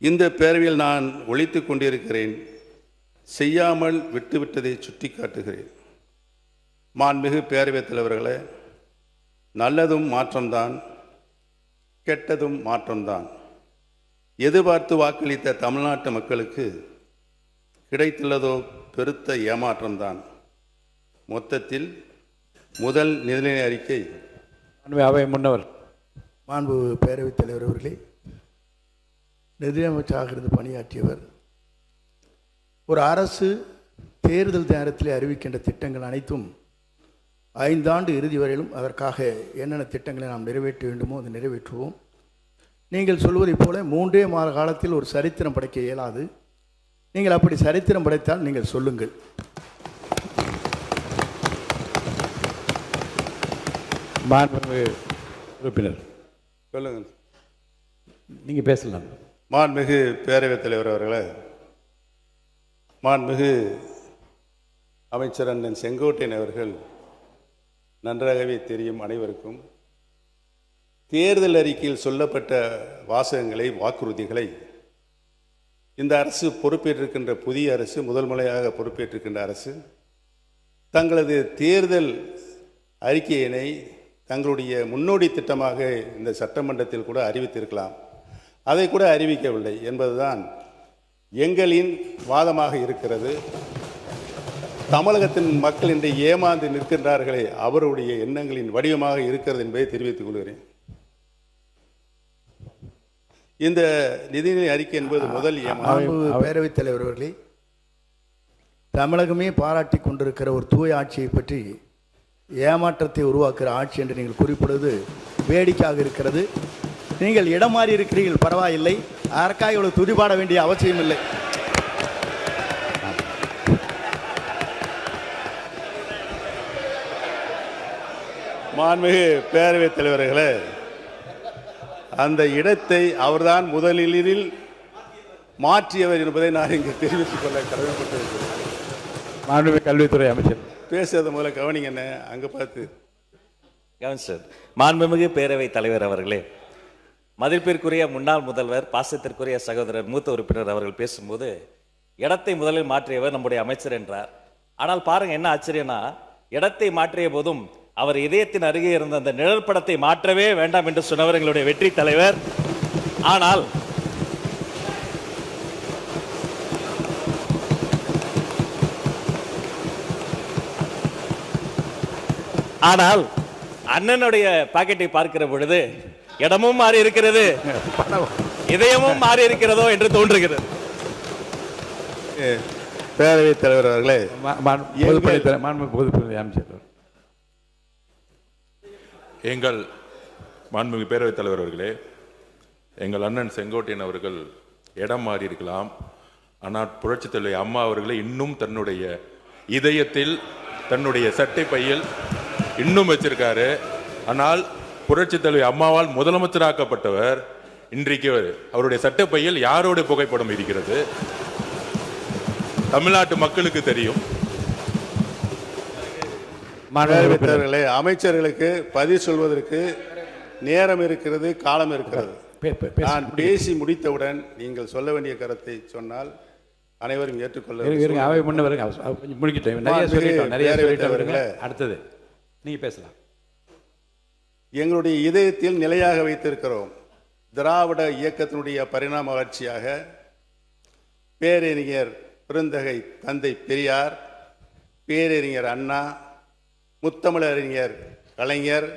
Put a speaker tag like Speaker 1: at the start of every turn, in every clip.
Speaker 1: இந்த பேரவையில் நான் ஒழித்து கொண்டிருக்கிறேன். செய்யாமல் விட்டுவிட்டதை சுட்டி காட்டுகிறேன். மாண்புமிகு பேரவைத் தலைவர்களே, நல்லதும் மாற்றம்தான், கெட்டதும் மாற்றம்தான். எதிர்பார்த்து வாக்களித்த தமிழ்நாட்டு மக்களுக்கு கிடைத்துள்ளதோ பெருத்த ஏமாற்றம்தான். மொத்தத்தில் முதல் நிதிநிலை அறிக்கை.
Speaker 2: அவை முன்னவர்
Speaker 3: மாண்பு பேரவைத் தலைவர் அவர்களே, நிதியமைச்சராக இருந்து பணியாற்றியவர். ஒரு அரசு தேர்தல் நேரத்தில் அறிவிக்கின்ற திட்டங்கள் அனைத்தும் 5 ஆண்டு இறுதி வரையிலும் அதற்காக என்னென்ன திட்டங்களை நாம் நிறைவேற்ற வேண்டுமோ அதை நிறைவேற்றுவோம். நீங்கள் சொல்வதைப் போல 3 மாத காலத்தில் ஒரு சரித்திரம் படைக்க இயலாது. நீங்கள் அப்படி சரித்திரம் படைத்தால் நீங்கள் சொல்லுங்கள்.
Speaker 2: உறுப்பினர்
Speaker 1: சொல்லுங்கள்.
Speaker 2: நீங்கள் பேசலாம்.
Speaker 1: மாண்புமிகு பேரவைத் தலைவர் அவர்களே, மாண்புமிகு அமைச்சர் அண்ணன் செங்கோட்டையன் அவர்கள் நன்றாகவே தெரியும் அனைவருக்கும். தேர்தல் அறிக்கையில் சொல்லப்பட்ட வாசகங்களை, வாக்குறுதிகளை இந்த அரசு பொறுப்பேற்றிருக்கின்ற புதிய அரசு, முதல் முறையாக பொறுப்பேற்றிருக்கின்ற அரசு தங்களது தேர்தல் அறிக்கையினை தங்களுடைய முன்னோடி திட்டமாக இந்த சட்டமன்றத்தில் கூட அறிவித்திருக்கலாம். அதை கூட அறிவிக்கவில்லை என்பதுதான் எங்களின் வாதமாக இருக்கிறது. தமிழகத்தின் மக்கள் இன்று ஏமாந்து நிற்கின்றார்களே, அவருடைய எண்ணங்களின் வடிவமாக இருக்கிறது என்பதை தெரிவித்துக் கொள்கிறேன். இந்த நிதிநிலை அறிக்கை என்பது முதல்
Speaker 3: பேரவைத் தலைவர் அவர்களே, தமிழகமே பாராட்டி கொண்டிருக்கிற ஒரு தூய ஆட்சியை பற்றி ஏமாற்றத்தை உருவாக்குகிற ஆட்சி என்று நீங்கள் குறிப்பிடுவது வேடிக்கையாக இருக்கிறது. நீங்கள் இடம் மாறி இருக்கிறீர்கள், பரவாயில்லை. அதற்காக இவ்வளவு துதிபாட வேண்டிய அவசியம் இல்லை.
Speaker 1: மாண்புமிகு பேரவைத் தலைவர்களே, அந்த இடத்தை அவர்தான் முதலில் மாற்றியவர் என்பதை நான் இங்கு தெரிவித்துக் கொள்ள கடமைப்பட்டிருக்கிறேன்.
Speaker 2: மாண்புமிகு கல்வித்துறை அமைச்சர்
Speaker 1: பேசுறத முதல்ல கவனிங்க. என்ன அங்க பார்த்து
Speaker 4: கவனிச்சர். மாண்புமிகு பேரவைத் தலைவர் அவர்களே, மதிப்பிற்குரிய முன்னாள் முதல்வர், பாசத்திற்குரிய சகோதரர் மூத்த உறுப்பினர் அவர்கள் பேசும்போது இடத்தை முதலில் மாற்றியவர் நம்முடைய அமைச்சர் என்றார். ஆனால் பாருங்க என்ன ஆச்சரியம்னா, இடத்தை மாற்றிய போதும் அவர் இதயத்தின் அருகே இருந்த அந்த நிழல் படத்தை மாற்றவே வேண்டாம் என்று சொன்னவர் எங்களுடைய வெற்றி தலைவர். ஆனால் அண்ணனுடைய பாக்கெட்டை பார்க்கிற பொழுது இடமும் மாறி இருக்கிறது, இதயமும் மாறி இருக்கிறதோ என்று தோன்றுகிறது.
Speaker 1: பேரவைத் தலைவர் அவர்களே,
Speaker 2: அமைச்சர்
Speaker 5: எங்கள் மாண்புமிகு பேரவைத் தலைவர் அவர்களே, எங்கள் அண்ணன் செங்கோட்டையன் அவர்கள் இடம் மாறி இருக்கலாம். ஆனால் புரட்சித் தலைவி அம்மா அவர்களை இன்னும் தன்னுடைய இதயத்தில், தன்னுடைய சட்டை பையில் இன்னும் வச்சிருக்காரு. ஆனால் புரட்சித் தலைவி அம்மாவால் முதலமைச்சராக்கப்பட்டவர் இன்றைக்கு அவருடைய சட்டை பையில் யாரோட புகைப்படம் இருக்கிறது தமிழ்நாட்டு மக்களுக்கு தெரியும்.
Speaker 1: அமைச்சர்களுக்கு பதில் சொல்வதற்கு நேரம் இருக்கிறது, காலம் இருக்கிறது. நான் பேசி முடித்தவுடன் நீங்கள் சொல்ல வேண்டிய கருத்தை சொன்னால் அனைவரும் ஏற்றுக்கொள்ள.
Speaker 2: அடுத்தது நீங்க பேசலாம்.
Speaker 1: எங்களுடைய இதயத்தில் நிலையாக வைத்திருக்கிறோம். திராவிட இயக்கத்தினுடைய பரிணாம வளர்ச்சியாக பேரறிஞர் பெருந்தகை தந்தை பெரியார், பேரறிஞர் அண்ணா, முத்தமிழறிஞர் கலைஞர்,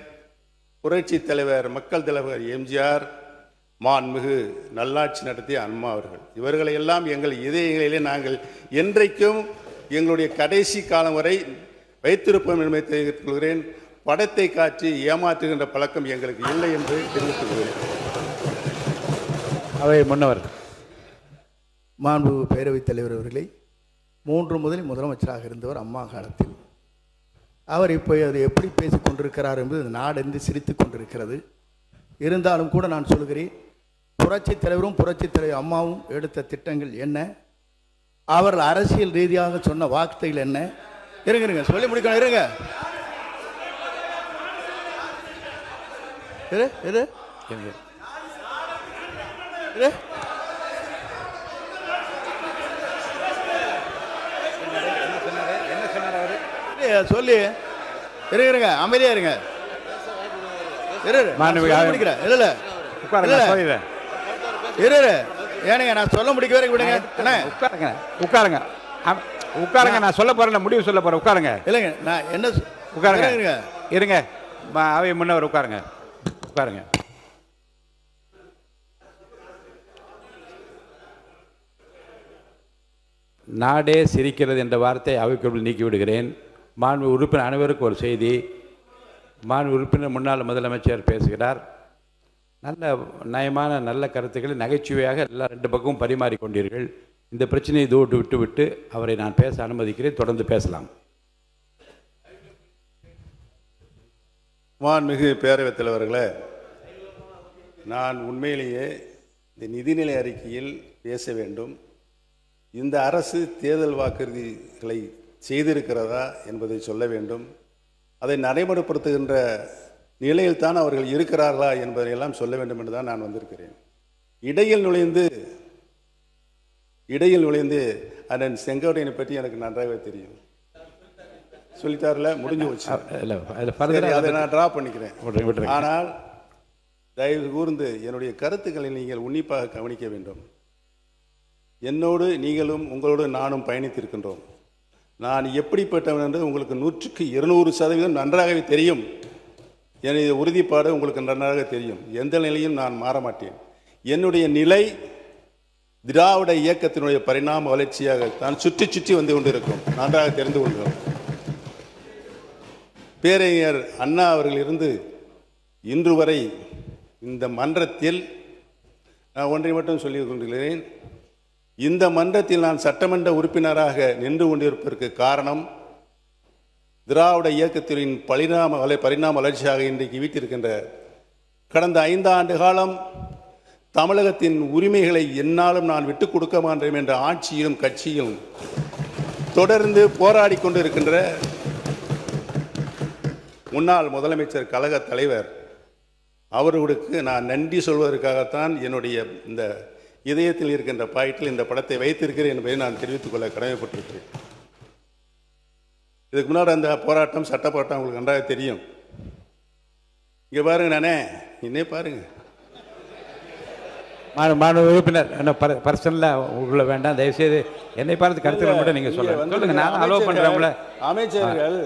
Speaker 1: புரட்சி தலைவர் மக்கள் தலைவர் எம்ஜிஆர், மாண்புமிகு நல்லாட்சி நடத்திய அம்மா அவர்கள், இவர்களை எல்லாம் எங்கள் இதயங்களிலே நாங்கள் என்றைக்கும் எங்களுடைய கடைசி காலம் வரை வைத்திருப்போம் என்பதை தெரிவித்துக் கொள்கிறேன். படத்தை காட்டி ஏமாற்றுகின்ற பழக்கம் எங்களுக்கு இல்லை என்று தெரிவித்துக் கொள்கிறேன்.
Speaker 2: அவை முன்னவர்.
Speaker 3: மாண்பு பேரவைத் தலைவர் அவர்களை, 3 முதலில் முதலமைச்சராக இருந்தவர் அம்மா காலத்தில். அவர் இப்போ அது எப்படி பேசிக் கொண்டிருக்கிறார் என்பது நாடென்று சிரித்து கொண்டிருக்கிறது. இருந்தாலும் கூட நான் சொல்கிறேன், புரட்சித் தலைவரும் புரட்சித் தலைவர் அம்மாவும் எடுத்த திட்டங்கள் என்ன, அவர்கள் அரசியல் ரீதியாக சொன்ன வார்த்தைகள் என்ன? இருங்க சொல்லி முடிக்கணும். இருங்க சொல்லி இருங்க, அமைதியா இருங்க. முடிக்கிறேன். இல்ல
Speaker 2: உட்காருங்க, சொல்லிடுறேன்.
Speaker 3: ஏனுங்க, நான் சொல்ல முடிக்க வரைக்கும் விடுங்க.
Speaker 2: உட்காருங்க, உட்காருங்க, உட்காருங்க. நான் சொல்ல போறேன், முடிவு சொல்ல போறேன். உட்காருங்க.
Speaker 3: இல்லைங்க, நான் என்ன
Speaker 2: உட்காருங்க, இருங்க. அவை முன்னவர் உட்காருங்க, உட்காருங்க. நாடே சிரிக்கிறது என்ற வார்த்தை அவைக்குள் நீக்கி விடுகிறேன். மாண்பு உறுப்பினர் அனைவருக்கும் ஒரு செய்தி. மாண்பு உறுப்பினர் முன்னாள் முதலமைச்சர் பேசுகிறார். நல்ல நயமான நல்ல கருத்துக்களை நகைச்சுவையாக எல்லா ரெண்டு பக்கமும் பரிமாறிக்கொண்டீர்கள். இந்த பிரச்சனையை தூட்டு விட்டு அவரை நான் பேச அனுமதிக்கிறேன். தொடர்ந்து பேசலாம்.
Speaker 1: மாண்புமிகு பேரவைத் தலைவர்களே, நான் உண்மையிலேயே இந்த நிதிநிலை அறிக்கையில் பேச வேண்டும். இந்த அரசு தேர்தல் வாக்குறுதிகளை செய்திருக்கிறதா என்பதை சொல்ல வேண்டும். அதை நடைமுறைப்படுத்துகின்ற நிலையில் தான் அவர்கள் இருக்கிறார்களா என்பதையெல்லாம் சொல்ல வேண்டும் என்று தான் நான் வந்திருக்கிறேன். இடையில் நுழைந்து அண்ணன் செங்கோட்டையனை பற்றி எனக்கு நன்றாகவே தெரியும். சொல்லித்தாரில் முடிஞ்சு வச்சு அதை நான் ட்ரா பண்ணிக்கிறேன். ஆனால் தயவு கூர்ந்து என்னுடைய கருத்துக்களை நீங்கள் உன்னிப்பாக கவனிக்க வேண்டும். என்னோடு நீங்களும் உங்களோடு நானும் பயணித்திருக்கின்றோம். நான் எப்படிப்பட்டவன் என்று உங்களுக்கு 100% நன்றாகவே தெரியும். என்னுடைய உறுதிப்பாடு உங்களுக்கு நன்றாக தெரியும். எந்த நிலையும் நான் மாற மாட்டேன். என்னுடைய நிலை திராவிட இயக்கத்தினுடைய பரிணாம வளர்ச்சியாக தான் சுற்றி வந்து கொண்டிருக்கும். நன்றாக தெரிந்து கொள்கிறோம். பேரறிஞர் அண்ணா அவர்கள் இருந்து இன்று வரை இந்த மன்றத்தில் நான் ஒன்றை மட்டும் சொல்லிக் கொண்டிருக்கிறேன். இந்த மன்றத்தில் நான் சட்டமன்ற உறுப்பினராக நின்று கொண்டிருப்பதற்கு காரணம் திராவிட இயக்கத்தின் பரிணாம வளர்ச்சியாக இன்றைக்கு வீட்டிருக்கின்ற கடந்த 5 ஆண்டு காலம் தமிழகத்தின் உரிமைகளை என்னாலும் நான் விட்டுக் கொடுக்க மாட்டேன் என்ற ஆட்சியிலும் கட்சியும் தொடர்ந்து போராடி கொண்டிருக்கின்ற முன்னாள் முதலமைச்சர் கழக தலைவர் அவர்களுக்கு நான் நன்றி சொல்வதற்காகத்தான் என்னுடைய இந்த இதயத்தில் இருக்கின்ற பாயிண்டில் இந்த படத்தை வைத்திருக்கிறேன் என்பதை நான் தெரிவித்துக் கொள்ள கடமைப்பட்டிருக்கிறேன். இதுக்கு முன்னாடி அந்த போராட்டம் சட்ட போராட்டம் உங்களுக்கு நன்றாக தெரியும். இங்கே பாருங்க, நானே இன்னே பாருங்க.
Speaker 2: மாணவ உறுப்பினர் என்ன பர்சனலாக உள்ள வேண்டாம், தயவுசெய்து என்னை பார்த்து கருத்துக்கள் மட்டும் நீங்கள் சொல்லுங்க. நான் அலோவ் பண்ணுறேன்.
Speaker 1: அமைச்சர்கள்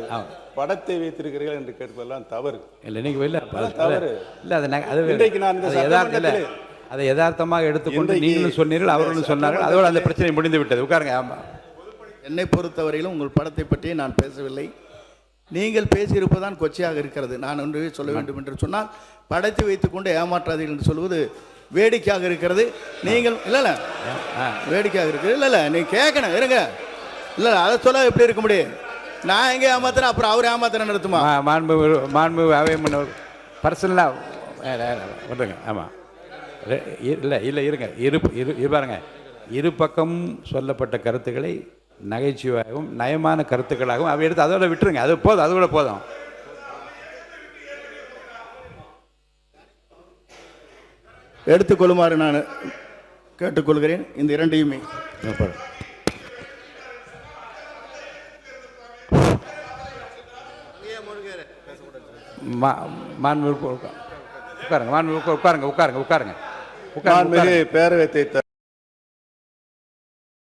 Speaker 1: படத்தை வைத்திருக்கிறீர்கள் என்று கேட்பதெல்லாம் தவறு
Speaker 2: இல்லை. நீங்கள் இல்லை
Speaker 1: தவறு
Speaker 2: இல்லை. அதை யதார்த்தமாக எடுத்துக்கொண்டு நீங்களும் சொன்னீர்கள், அவர்களும் சொன்னார்கள். அதோடு அந்த பிரச்சனை முடிந்து விட்டது. உட்காருங்க. ஆமாம்,
Speaker 3: என்னை பொறுத்தவரையிலும் உங்கள் படத்தை பற்றி நான் பேசவில்லை. நீங்கள் பேசியிருப்பதான் கொச்சையாக இருக்கிறது. நான் ஒன்று சொல்ல வேண்டும் என்று சொன்னால், படத்தை வைத்துக்கொண்டு ஏமாற்றாதீர்கள் என்று சொல்வது வேடிக்கையாக இருக்கிறது. நீங்கள் இல்லை வேடிக்கையாக இருக்கிறது. இல்லை நீங்கள் கேட்கணும், இருங்க. இல்லை அதை சொல்ல எப்படி இருக்க முடியும்? நான் எங்கே ஏமாத்துறேன், அப்புறம் அவர் ஏமாத்துறேன் நடத்துமா?
Speaker 2: மாண்பு அவை முன்னவர் பர்சனலாக சொல்லுங்க. ஆமாம், இல்லை இருங்க. பாருங்க, இரு பக்கம் சொல்லப்பட்ட கருத்துக்களை நகைச்சுவையாகவும் நயமான கருத்துக்களாகவும் அவை எடுத்து அதோட விட்டுருங்க. அது போதும், அது கூட போதும்.
Speaker 3: எடுத்துக்கொள்ளுமாறு நான் கேட்டுக்கொள்கிறேன். இந்த இரண்டையுமே
Speaker 2: உட்காருங்க. பேரவைத்தை